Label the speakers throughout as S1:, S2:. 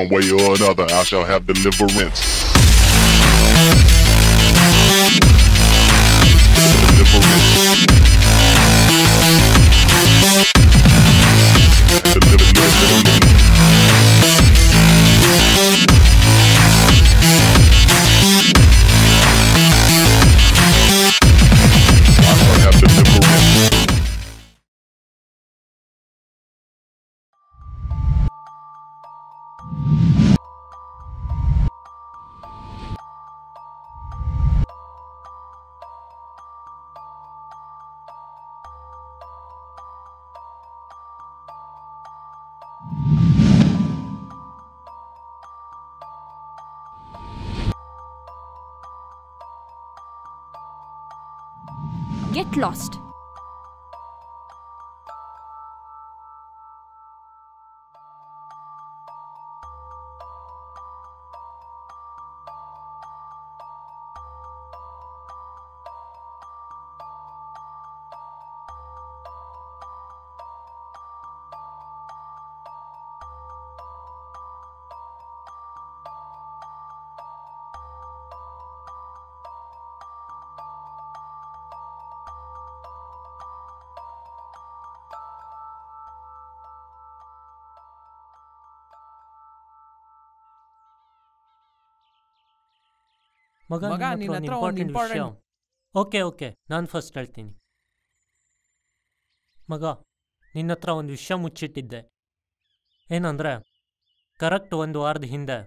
S1: one way or another I shall have deliverance.
S2: Get lost.
S3: ಮಗ ನಿನ್ನ ಹತ್ರ ಒಂದು ಇಂಪಾರ್ಟೆಂಟ್ ಓಕೆ ನಾನು ಫಸ್ಟ್ ಹೇಳ್ತೀನಿ. ಮಗ ನಿನ್ನ ಹತ್ರ ಒಂದು ವಿಷಯ ಮುಚ್ಚಿಟ್ಟಿದ್ದೆ. ಏನಂದರೆ ಕರೆಕ್ಟ್ 1 ವಾರದ ಹಿಂದೆ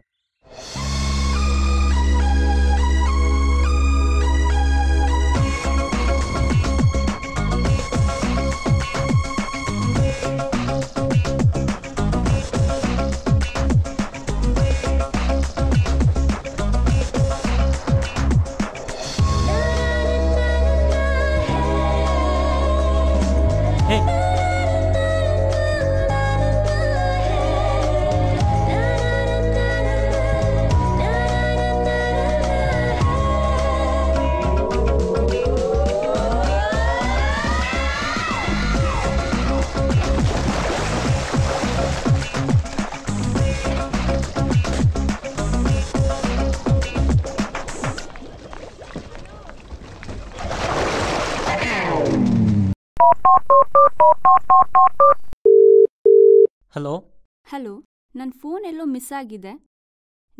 S2: ಹಲೋ, ನನ್ನ ಫೋನ್ ಎಲ್ಲೋ ಮಿಸ್ ಆಗಿದೆ.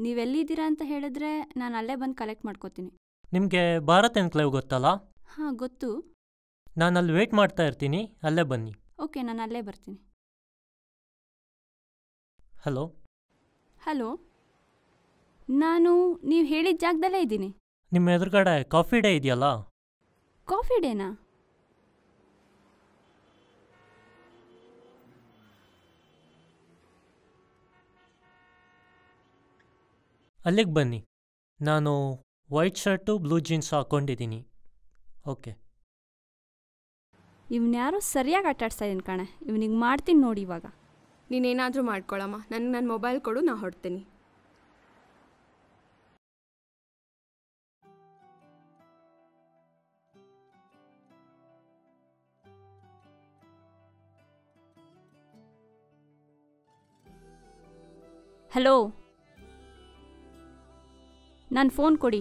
S2: ನೀವೆಲ್ಲಿದ್ದೀರಾ ಅಂತ ಹೇಳಿದ್ರೆ ನಾನು ಅಲ್ಲೇ ಬಂದು ಕಲೆಕ್ಟ್ ಮಾಡ್ಕೋತೀನಿ.
S3: ನಿಮಗೆ ಭಾರತ್ ಎನ್ಕ್ಲೇವ್ ಗೊತ್ತಲ್ಲ?
S2: ಹಾಂ ಗೊತ್ತು.
S3: ನಾನು ಅಲ್ಲಿ ವೇಟ್ ಮಾಡ್ತಾ ಇರ್ತೀನಿ, ಅಲ್ಲೇ ಬನ್ನಿ.
S2: ಓಕೆ, ನಾನು ಅಲ್ಲೇ ಬರ್ತೀನಿ.
S3: ಹಲೋ,
S2: ನಾನು ನೀವು ಹೇಳಿದ ಜಾಗದಲ್ಲೇ ಇದ್ದೀನಿ.
S3: ನಿಮ್ಮ ಎದುರುಗಡೆ ಕಾಫಿ ಡೇ ಇದೆಯಲ್ಲ?
S2: ಕಾಫಿ ಡೇನಾ?
S3: ಅಲ್ಲಿಗೆ ಬನ್ನಿ. ನಾನು ವೈಟ್ ಶರ್ಟು ಬ್ಲೂ ಜೀನ್ಸ್ ಹಾಕ್ಕೊಂಡಿದ್ದೀನಿ. ಓಕೆ.
S2: ಇವನ್ಯಾರೋ ಸರಿಯಾಗಿ ಆಟಾಡ್ಸ್ತಾ ಇದ್ದೀನಿ ಕಣೆ. ಇವನಿಗೆ ಮಾಡ್ತೀನಿ ನೋಡಿ. ಇವಾಗ
S4: ನೀನೇನಾದರೂ ಮಾಡ್ಕೊಳಮ್ಮ, ನನಗೆ ನನ್ನ ಮೊಬೈಲ್ ಕೊಡು, ನಾ ಹೊಡ್ತೀನಿ.
S2: ಹಲೋ, ನನ್ನ ಫೋನ್ ಕೊಡಿ.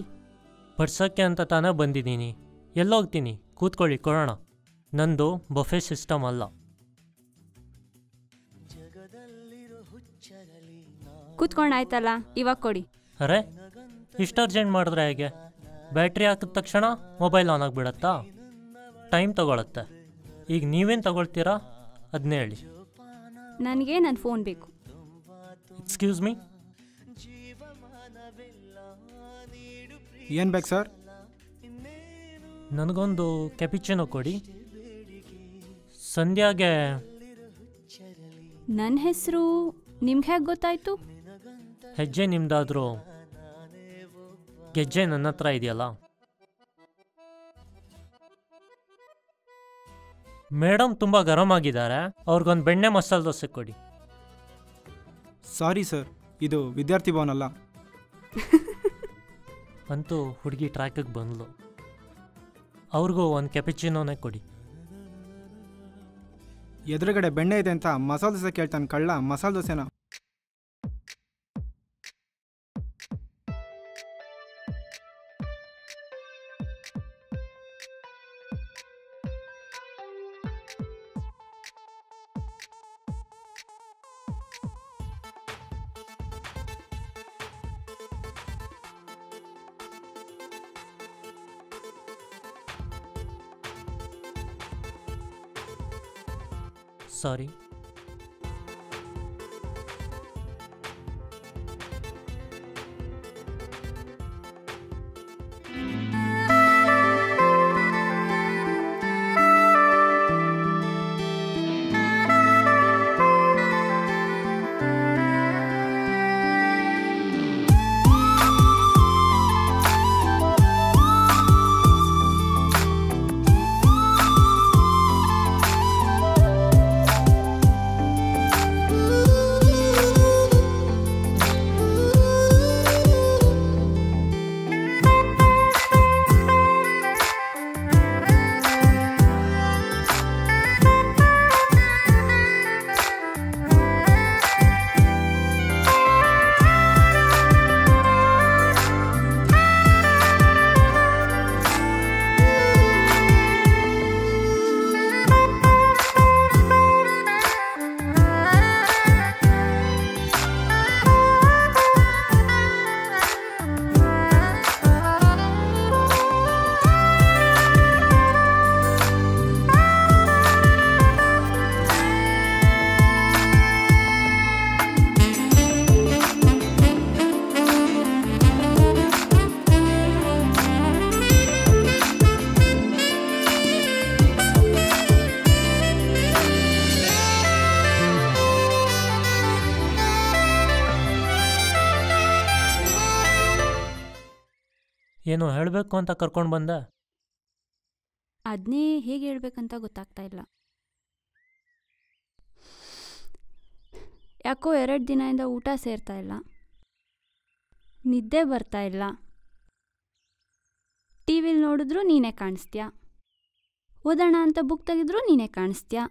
S3: ಪಡ್ಸೋಕ್ಕೆ ಅಂತ ತಾನೇ ಬಂದಿದ್ದೀನಿ. ಎಲ್ಲೋಗ್ತೀನಿ? ಕೂತ್ಕೊಳ್ಳಿ, ಕೊಡೋಣ. ನಂದು ಬಫೆ ಸಿಸ್ಟಮ್ ಅಲ್ಲ.
S2: ಕೂತ್ಕೊಂಡಾಯ್ತಲ್ಲ, ಇವಾಗ ಕೊಡಿ.
S3: ಅರೆ, ಇಷ್ಟು ಅರ್ಜೆಂಟ್ ಮಾಡಿದ್ರೆ ಹೇಗೆ? ಬ್ಯಾಟ್ರಿ ಹಾಕಿದ ತಕ್ಷಣ ಮೊಬೈಲ್ ಆನ್ ಆಗಿಬಿಡತ್ತಾ? ಟೈಮ್ ತಗೊಳತ್ತೆ. ಈಗ ನೀವೇನು ತಗೊಳ್ತೀರಾ ಅದನ್ನೇ ಹೇಳಿ.
S2: ನನಗೆ ನನ್ನ ಫೋನ್ ಬೇಕು.
S3: ಎಕ್ಸ್ಕ್ಯೂಸ್ ಮೀ,
S5: ಏನು ಬೇಕು ಸರ್?
S3: ನನಗೊಂದು ಕ್ಯಾಪಿಚಿನೋ ಕೊಡಿ. ಸಂಧ್ಯಾಗೆ.
S2: ನನ್ನ ಹೆಸರು ನಿಮ್ಗೆ ಹೇಗೆ ಗೊತ್ತಾಯ್ತು?
S3: ಹೆಜ್ಜೆ ನಿಮ್ದಾದ್ರೂ ಗೆಜ್ಜೆ ನನ್ನ ಹತ್ರ ಇದೆಯಲ್ಲ. ಮೇಡಮ್ ತುಂಬ ಗರಂ ಆಗಿದ್ದಾರೆ, ಅವ್ರಿಗೊಂದು ಬೆಣ್ಣೆ ಮಸಾಲೆ ದೋಸೆ ಕೊಡಿ.
S5: ಸಾರಿ ಸರ್, ಇದು ವಿದ್ಯಾರ್ಥಿ ಭವನ ಅಲ್ಲ.
S3: ಅಂತೂ ಹುಡುಗಿ ಟ್ರ್ಯಾಕಿಗೆ ಬಂದ್ಲು. ಅವ್ರಿಗೂ ಒಂದು ಕ್ಯಾಪಿಚಿನೋನೇ ಕೊಡಿ.
S5: ಎದುರುಗಡೆ ಬೆಣ್ಣೆ ಇದೆ ಅಂತ ಮಸಾಲೆ ದೋಸೆ ಕೇಳ್ತಾನೆ ಕಳ್ಳ. ಮಸಾಲೆ ದೋಸೆನ
S3: ಸಾರಿ. ಏನೋ ಹೇಳಬೇಕು ಅಂತ ಕರ್ಕೊಂಡು ಬಂದೆ.
S2: ಅದನ್ನೇ ಹೇಗೆ ಹೇಳ್ಬೇಕಂತ ಗೊತ್ತಾಗ್ತಾ ಇಲ್ಲ. ಯಾಕೋ 2 ದಿನದಿಂದ ಊಟ ಸೇರ್ತಾ ಇಲ್ಲ, ನಿದ್ದೆ ಬರ್ತಾ ಇಲ್ಲ. ಟಿ ವಿಲಿ ನೋಡಿದ್ರೂ ನೀನೇ ಕಾಣಿಸ್ತೀಯ, ಓದೋಣ ಅಂತ ಬುಕ್ ತೆಗೆದ್ರೂ ನೀನೇ ಕಾಣಿಸ್ತೀಯ.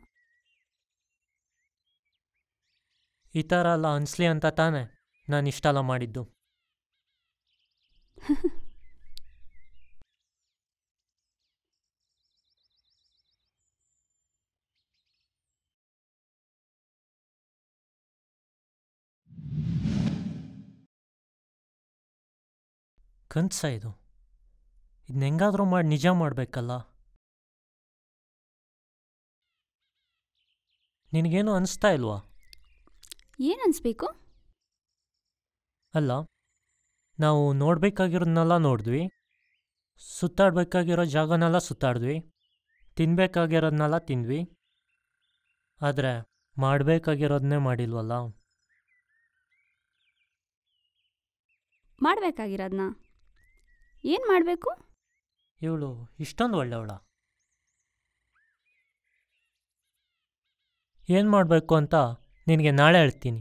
S3: ಈ ಥರ ಎಲ್ಲ ಅನಿಸ್ಲಿ ಅಂತ ತಾನೇ ನಾನು ಇಷ್ಟೆಲ್ಲ ಮಾಡಿದ್ದು. ಕನ್ಸ ಇದು, ಇದನ್ನ ಹೆಂಗಾದ್ರೂ ಮಾಡಿ ನಿಜ ಮಾಡಬೇಕಲ್ಲ. ನಿನಗೇನು ಅನಿಸ್ತಾ ಇಲ್ವಾ?
S2: ಏನು ಅನಿಸ್ಬೇಕು?
S3: ಅಲ್ಲ, ನಾವು ನೋಡಬೇಕಾಗಿರೋದನ್ನೆಲ್ಲ ನೋಡಿದ್ವಿ, ಸುತ್ತಾಡಬೇಕಾಗಿರೋ ಜಾಗನೆಲ್ಲ ಸುತ್ತಾಡಿದ್ವಿ, ತಿನ್ನಬೇಕಾಗಿರೋದನ್ನೆಲ್ಲ ತಿಂದ್ವಿ, ಆದರೆ ಮಾಡಬೇಕಾಗಿರೋದನ್ನೇ ಮಾಡಿಲ್ವಲ್ಲ.
S2: ಮಾಡಬೇಕಾಗಿರೋದನ್ನ ಏನು ಮಾಡಬೇಕು?
S3: ಇವಳು ಇಷ್ಟೊಂದು ಒಳ್ಳೆಯವಳ. ಏನು ಮಾಡಬೇಕು ಅಂತ ನಿನಗೆ ನಾಳೆ ಹೇಳ್ತೀನಿ.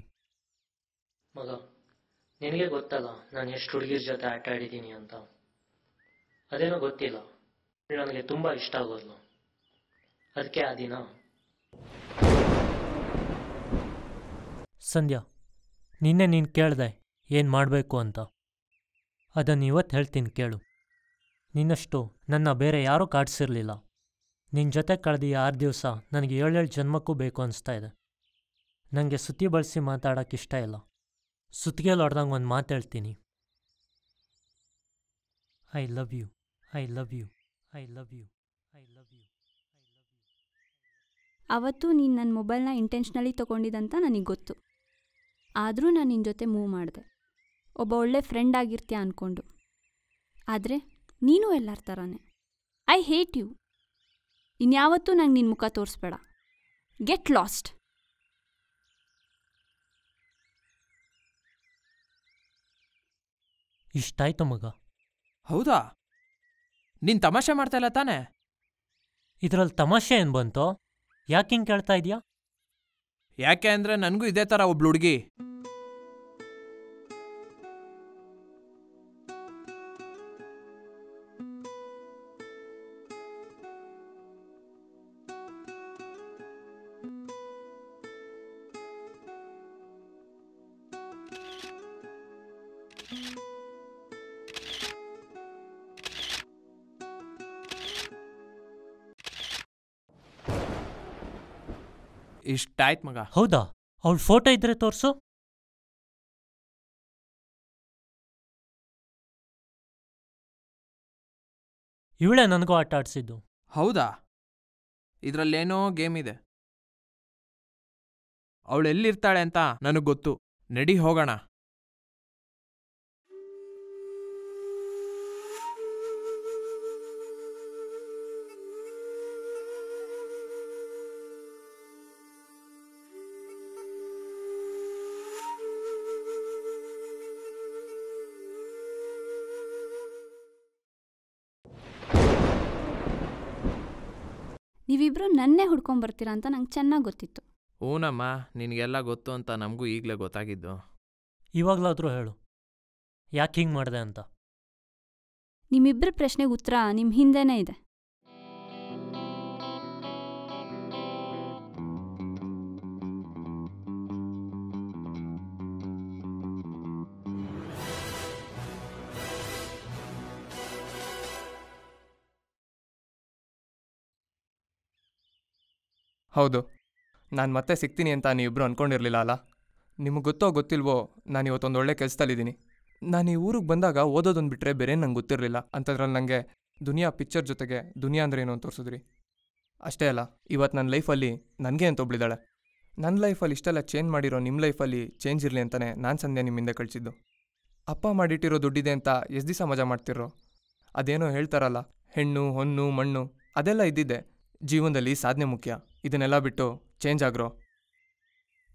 S3: ಮಗ, ನಿನಗೆ ಗೊತ್ತಲ್ಲ ನಾನು ಎಷ್ಟು ಹುಡುಗಿರ ಜೊತೆ ಆಟ ಆಡಿದ್ದೀನಿ ಅಂತ. ಅದೇನೋ ಗೊತ್ತಿಲ್ಲ, ನನಗೆ ತುಂಬ ಇಷ್ಟ ಆಗೋದು. ಅದಕ್ಕೆ ಆ ದಿನ ಸಂಧ್ಯಾ, ನಿನ್ನೆ ನೀನು ಕೇಳಿದೆ ಏನು ಮಾಡಬೇಕು ಅಂತ. ಅದನ್ನು ಇವತ್ತು ಹೇಳ್ತೀನಿ ಕೇಳು. ನಿನ್ನಷ್ಟು ನನ್ನ ಬೇರೆ ಯಾರೂ ಕಾಡಿಸಿರಲಿಲ್ಲ. ನಿನ್ನ ಜೊತೆ ಕಳೆದ 6 ದಿವಸ ನನಗೆ 7 ಜನ್ಮಕ್ಕೂ ಬೇಕು ಅನಿಸ್ತಾ ಇದೆ. ನನಗೆ ಸುತ್ತಿ ಬಳಸಿ ಮಾತಾಡೋಕ್ಕೆ ಇಷ್ಟ ಇಲ್ಲ. ಸುತ್ತಿಗೆಯಲ್ಲಿ ಹೊಡೆದಂಗೆ ಒಂದು ಮಾತು ಹೇಳ್ತೀನಿ. I love you, I love you, I love you, I love you.
S2: ಅವತ್ತು ನೀನು ನನ್ನ ಮೊಬೈಲ್ನ ಇಂಟೆನ್ಷನಲಿ ತೊಗೊಂಡಿದ್ದಂತ ನನಗೆ ಗೊತ್ತು. ಆದರೂ ನಾನು ನಿನ್ನ ಜೊತೆ ಮೂವ್ ಮಾಡಿದೆ, ಒಬ್ಬ ಒಳ್ಳೆ ಫ್ರೆಂಡ್ ಆಗಿರ್ತೀಯ ಅಂದ್ಕೊಂಡು. ಆದರೆ ನೀನು ಎಲ್ಲರ ಥರನೇ. I hate you. ಇನ್ಯಾವತ್ತೂ ನಂಗೆ ನಿನ್ನ ಮುಖ ತೋರಿಸ್ಬೇಡ. Get lost.
S3: ಇಷ್ಟಾಯ್ತು ಮಗ.
S6: ಹೌದಾ? ನೀನು ತಮಾಷೆ ಮಾಡ್ತಾ ಇಲ್ಲ ತಾನೇ?
S3: ಇದರಲ್ಲಿ ತಮಾಷೆ ಏನು ಬಂತು? ಯಾಕೆ ಹಿಂಗೆ ಕೇಳ್ತಾ ಇದೆಯಾ?
S6: ಯಾಕೆ ಅಂದರೆ ನನಗೂ ಇದೇ ಥರ ಒಬ್ಳು ಹುಡುಗಿ. ಇಷ್ಟಾಯ್ತು ಮಗ.
S3: ಹೌದಾ? ಅವಳ ಫೋಟೋ ಇದ್ರೆ ತೋರಿಸು. ಇವಳೇ ನನಗೂ ಆಟ ಆಡಿಸಿದ್ದು.
S6: ಹೌದಾ? ಇದರಲ್ಲೇನೋ ಗೇಮ್ ಇದೆ. ಅವಳು ಎಲ್ಲಿರ್ತಾಳೆ ಅಂತ ನನಗೆ ಗೊತ್ತು. ನಡಿ ಹೋಗೋಣ.
S2: ನೀವಿಬ್ರು ನನ್ನೇ ಹುಡ್ಕೊಂಬರ್ತೀರಾ ಅಂತ ನಂಗೆ ಚೆನ್ನಾಗಿ ಗೊತ್ತಿತ್ತು.
S6: ಹೂನಮ್ಮ, ನಿನಗೆಲ್ಲ ಗೊತ್ತು ಅಂತ ನಮಗೂ ಈಗಲೇ ಗೊತ್ತಾಗಿದ್ದು.
S3: ಇವಾಗಲಾದರೂ ಹೇಳು, ಯಾಕೆ ಹಿಂಗೆ ಮಾಡಿದೆ ಅಂತ.
S2: ನಿಮ್ಮಿಬ್ಬರ ಪ್ರಶ್ನೆಗೆ ಉತ್ತರ ನಿಮ್ಮ ಹಿಂದೆನೇ ಇದೆ.
S7: ಹೌದು, ನಾನು ಮತ್ತೆ ಸಿಗ್ತೀನಿ ಅಂತ ನೀವಿಬ್ಬರು ಅಂದ್ಕೊಂಡಿರಲಿಲ್ಲ ಅಲ್ಲ. ನಿಮಗೆ ಗೊತ್ತೋ ಗೊತ್ತಿಲ್ವೋ, ನಾನು ಇವತ್ತೊಂದು ಒಳ್ಳೆ ಕೆಲಸದಲ್ಲಿದ್ದೀನಿ. ನಾನು ಈ ಊರಿಗೆ ಬಂದಾಗ ಓದೋದೊಂದು ಬಿಟ್ಟರೆ ಬೇರೆ ನಂಗೆ ಗೊತ್ತಿರಲಿಲ್ಲ. ಅಂಥದ್ರಲ್ಲಿ ನನಗೆ ದುನಿಯಾ ಪಿಕ್ಚರ್ ಜೊತೆಗೆ ದುನಿಯಾ ಅಂದರೆ ಏನು ಅಂತ ತೋರಿಸಿದ್ರಿ. ಅಷ್ಟೇ ಅಲ್ಲ, ಇವತ್ತು ನನ್ನ ಲೈಫಲ್ಲಿ ನನಗೆ ಅಂತ ಒಬ್ಳಿದ್ದಾಳೆ. ನನ್ನ ಲೈಫಲ್ಲಿ ಇಷ್ಟೆಲ್ಲ ಚೇಂಜ್ ಮಾಡಿರೋ ನಿಮ್ಮ ಲೈಫಲ್ಲಿ ಚೇಂಜ್ ಇರಲಿ ಅಂತಲೇ ನಾನು ಸಂಧ್ಯಾ ನಿಮ್ಮಿಂದ ಕಳಿಸಿದ್ದು. ಅಪ್ಪ ಮಾಡಿಟ್ಟಿರೋ ದುಡ್ಡಿದೆ ಅಂತ ಎಷ್ಟು ದಿವಸ ಮಜಾ ಮಾಡ್ತಿರೋ. ಅದೇನೋ ಹೇಳ್ತಾರಲ್ಲ, ಹೆಣ್ಣು ಹೊನ್ನು ಮಣ್ಣು ಅದೆಲ್ಲ ಇದ್ದಿದ್ದೆ. ಜೀವನದಲ್ಲಿ ಸಾಧನೆ ಮುಖ್ಯ. ಇದನ್ನೆಲ್ಲ ಬಿಟ್ಟು ಚೇಂಜ್ ಆಗ್ರೋ.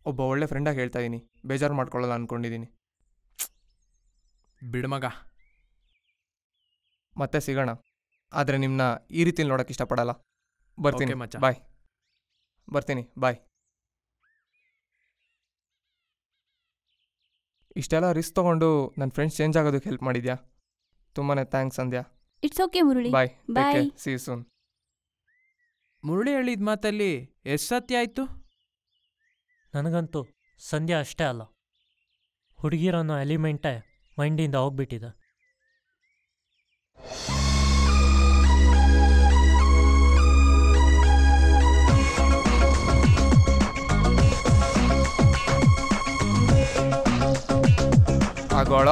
S7: ಒಬ್ಬ ಒಳ್ಳೆ ಫ್ರೆಂಡಾಗಿ ಹೇಳ್ತಾ ಇದ್ದೀನಿ, ಬೇಜಾರು ಮಾಡ್ಕೊಳ್ಳಲ್ಲ ಅಂದ್ಕೊಂಡಿದ್ದೀನಿ.
S6: ಬಿಡ್ಮಗ,
S7: ಮತ್ತೆ ಸಿಗೋಣ. ಆದರೆ ನಿಮ್ಮನ್ನ ಈ ರೀತಿಲಿ ನೋಡೋಕೆ ಇಷ್ಟಪಡಲ್ಲ. ಬರ್ತೀನಿ
S6: ಓಕೆ ಮಚ್ಚ.
S7: ಬಾಯ್. ಬರ್ತೀನಿ ಬಾಯ್. ಇಷ್ಟೆಲ್ಲ ರಿಸ್ಕ್ ತೊಗೊಂಡು ನನ್ನ ಫ್ರೆಂಡ್ಸ್ ಚೇಂಜ್ ಆಗೋದಕ್ಕೆ ಹೆಲ್ಪ್ ಮಾಡಿದ್ಯಾ. ತುಂಬಾ thanks Sandhya.
S2: It's okay Murali.
S7: Bye.
S2: Bye.
S7: See you soon.
S6: Murali ಹೇಳಿದ ಮಾತಲ್ಲಿ ಎಷ್ಟು ಸತ್ಯ ಆಯಿತು?
S3: ನನಗಂತೂ ಸಂಧ್ಯಾ ಅಷ್ಟೇ ಅಲ್ಲ, ಹುಡುಗಿರನ್ನೋ ಎಲಿಮೆಂಟೇ ಮೈಂಡಿಂದ ಹೋಗ್ಬಿಟ್ಟಿದೆ.
S7: ಆಗೋಳ